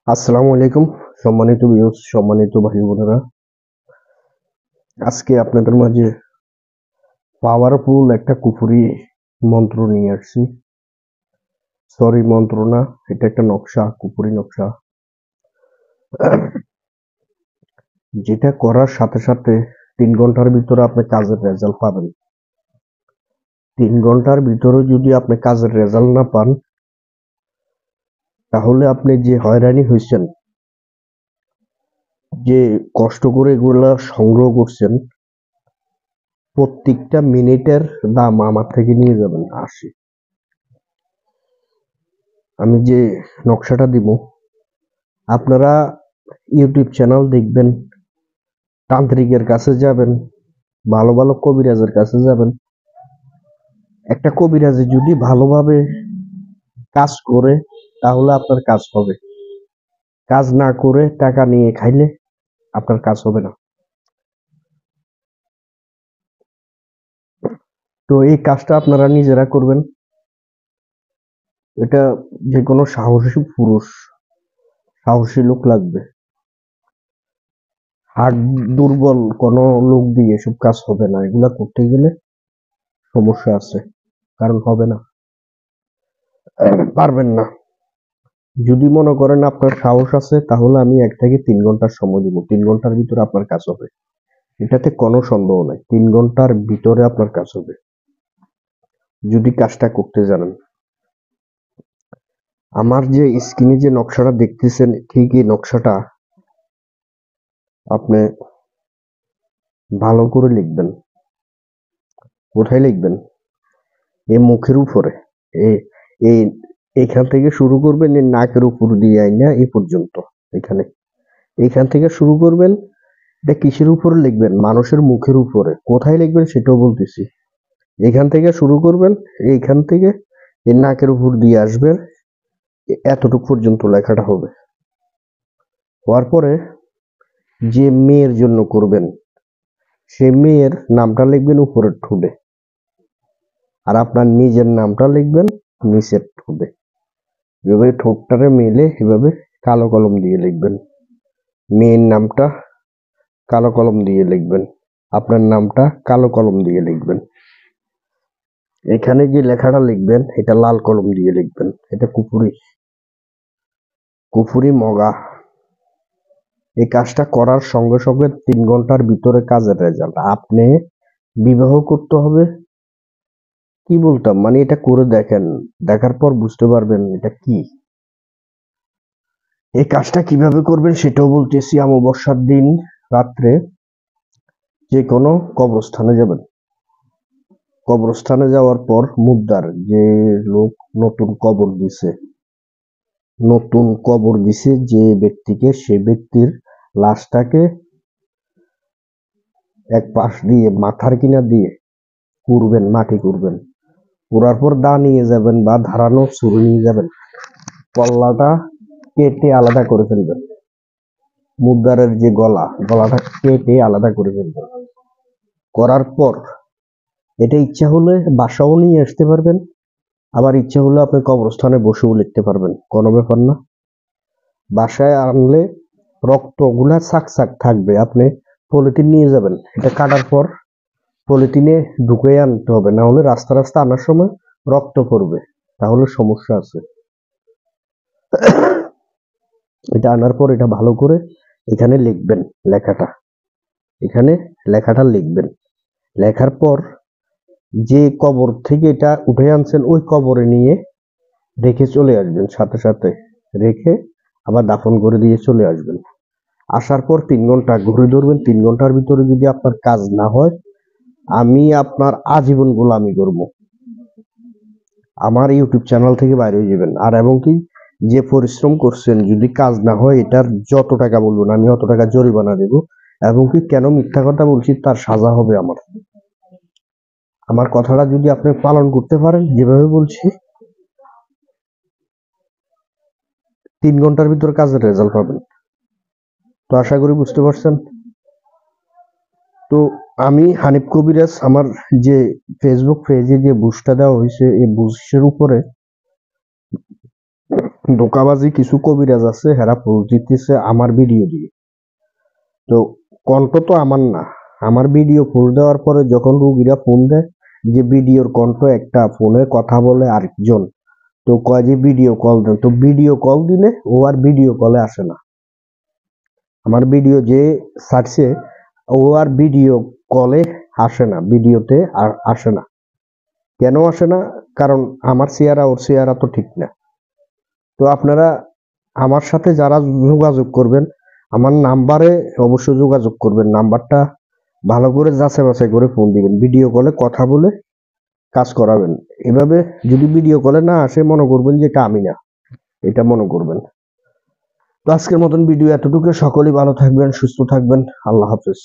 আসসালামু আলাইকুম সম্মানিত ভিউয়ার্স, সম্মানিত ভাই বোনেরা। আজকে আপনাদের মাঝে পাওয়ারফুল একটা কুফরি মন্ত্র নিয়ে আসছি। সরি, মন্ত্র না, এটা একটা নকশা, কুফরি নকশা, যেটা করার সাথে সাথে 3 ঘন্টার ভিতরে আপনি কাজের রেজাল্ট পাবেন। 3 ঘন্টার ভিতরে যদি আপনি কাজের রেজাল্ট না পান, তাহলে আপনি যে হয়রানি হয়েছেন, যে কষ্ট করে এগুলা সংগ্রহ করছেন, প্রত্যেকটা মিনিটের দাম আমার থেকে নিয়ে যাবেন 80। আমি যে নকশাটা দিব, আপনারা ইউটিউব চ্যানেল দেখবেন, তান্ত্রিকের কাছে যাবেন, ভালো ভালো কবিরাজের কাছে যাবেন। একটা কবিরাজে যদি ভালোভাবে কাজ করে, তাহলে আপনার কাজ হবে। কাজ না করে টাকা নিয়ে খাইলে আপনার কাজ হবে না। তো এই কাজটা আপনারা নিজেরা করবেন। এটা যে কোনো সাহসী পুরুষ, সাহসী লোক লাগবে। হার্ট দুর্বল কোনো লোক দিয়ে এসব কাজ হবে না। এগুলা করতে গেলে সমস্যা আছে, কারণ হবে না, পারবেন না। যদি মনে করেন আপনার সাহস আছে, তাহলে আমি 1 থেকে 3 ঘন্টার সময় দিব। 3 ঘন্টার ভিতরে আপনার কাজ হবে, এটাতে কোনো সন্দেহ নাই। 3 ঘন্টার ভিতরে আপনার কাজ হবে, যদি কাজটা করতে জানেন। আমার যে স্ক্রিনে যে নকশাটা দেখতেছেন, ঠিক এই নকশাটা আপনি ভালো করে লিখবেন। কোথায় লিখবেন? এই মুখের উপরে, এই এখান থেকে শুরু করবেন, এই নাকের উপর দিয়ে আইনা এই পর্যন্ত। এখানে, এখান থেকে শুরু করবেন। এটা কিসের উপরে লিখবেন? মানুষের মুখের উপরে। কোথায় লিখবেন সেটাও বলতেছি। এখান থেকে শুরু করবেন, এইখান থেকে এই নাকের উপর দিয়ে আসবেন, এতটুকু পর্যন্ত লেখাটা হবে। হওয়ার পরে যে মেয়ের জন্য করবেন, সে মেয়ের নামটা লিখবেন উপরের ঠোঁটে, আর আপনার নিজের নামটা লিখবেন নিচের ঠোঁটে। এভাবে ঠোঁটটারে মেলে এভাবে কালো কলম দিয়ে লিখবেন। মেয়ের নামটা কালো কলম দিয়ে লিখবেন, আপনার নামটা কালো কলম দিয়ে লিখবেন। এখানে যে লেখাটা লিখবেন, এটা লাল কলম দিয়ে লিখবেন। এটা কুফুরি, কুফুরি মগা। এই কাজটা করার সঙ্গে সঙ্গে 3 ঘন্টার ভিতরে কাজের রেজাল্ট। আপনি বিবাহ করতে হবে, কি বলতাম, মানে এটা করে দেখেন, দেখার পর বুঝতে পারবেন এটা কি। এই কাজটা কিভাবে করবেন সেটাও বলতেছি। অমাবস্যার দিন রাত্রে যে কোনো কবরস্থানে যাবেন। কবরস্থানে যাওয়ার পর মুদ্দার যে লোক নতুন কবর দিছে, নতুন কবর দিছে যে ব্যক্তিকে, সে ব্যক্তির লাশটাকে এক পাশ দিয়ে মাথার কিনা দিয়ে কুড়বেন, মাটি কুড়বেন। কুড়ার পর দা নিয়ে যাবেন বা ধারানো ছুরি নিয়ে যাবেন, পল্লাটা কেটে আলাদা করে ফেলবেন। মুদ্দারের যে গলা, গলাটা কেটে আলাদা করে ফেলবেন। করার পর এটা ইচ্ছা হলে বাসাও নিয়ে আসতে পারবেন, আবার ইচ্ছা হলে আপনি কবরস্থানে বসেও লিখতে পারবেন, কোনো ব্যাপার না। বাসায় আনলে রক্তগুলা চাক চাক থাকবে। আপনি পলিথিন নিয়ে যাবেন, এটা কাটার পর পলিথিনে ঢুকে আনতে হবে, না হলে রাস্তা রাস্তা আনার সময় রক্ত পড়বে, তাহলে সমস্যা আছে। এটা আনার পর এটা ভালো করে এখানে লিখবেন লেখাটা, এখানে লেখাটা লিখবেন। লেখার পর যে কবর থেকে এটা উঠে আনছেন, ওই কবরে নিয়ে রেখে চলে আসবেন, সাথে সাথে রেখে আবার দাফন করে দিয়ে চলে আসবেন। আসার পর 3 ঘন্টা ঘুরে ধরবেন। 3 ঘন্টার ভিতরে যদি আপনার কাজ না হয়, আমি আপনার আজীবন গোলামি করব। আমার ইউটিউব চ্যানেল থেকে বাইরে হয়ে যাবেন। আর এবং কি, যে পরিশ্রম করছেন, যদি কাজ না হয়, এটার যত টাকা বলবেন আমি অত টাকা জরিমানা দেব। এবং কি, কেন মিথ্যা কথা বলছি তার সাজা হবে আমার। আমার কথাটা যদি আপনি পালন করতে পারেন যেভাবে বলছি, 3 ঘন্টার ভিতর কাজের রেজাল্ট পাবেন। তো আশা করি বুঝতে পারছেন। তো আমি হানিফ কবিরাজ, আমার যে ফেসবুক পেজে যে বুস্টটা দেওয়া হয়েছে, এই বুস্টের উপরে ধোকাবাজি কিছু কবিরাজ আছে, হেরা ফুল দিতেছে আমার ভিডিও দিয়ে। তো কণ্ঠ তো আমার না, আমার ভিডিও ফুল দেওয়ার পরে যখন রুগীরা ফোন দেয় যে ভিডিওর কণ্ঠ একটা, ফোনে কথা বলে আরেকজন, তো কয় যে ভিডিও কল দেন, তো ভিডিও কল দিলে ও আর ভিডিও কলে আসে না। আমার ভিডিও যে ছাড়ছে ও আর ভিডিও কলে আসে না, ভিডিওতে আর আসে না। কেন আসে না? কারণ আমার চেহারা ওর চেহারা তো ঠিক না। তো আপনারা আমার সাথে যারা যোগাযোগ করবেন, আমার নাম্বারে অবশ্যই যোগাযোগ করবেন। নাম্বারটা ভালো করে যাচাই বাছাই করে ফোন দিবেন, ভিডিও কলে কথা বলে কাজ করাবেন। এভাবে যদি ভিডিও কলে না আসে, মনে করবেন যে এটা আমি না, এটা মনে করবেন। তো আজকের মতন ভিডিও এতটুকু। সকলেই ভালো থাকবেন, সুস্থ থাকবেন। আল্লাহ হাফেজ।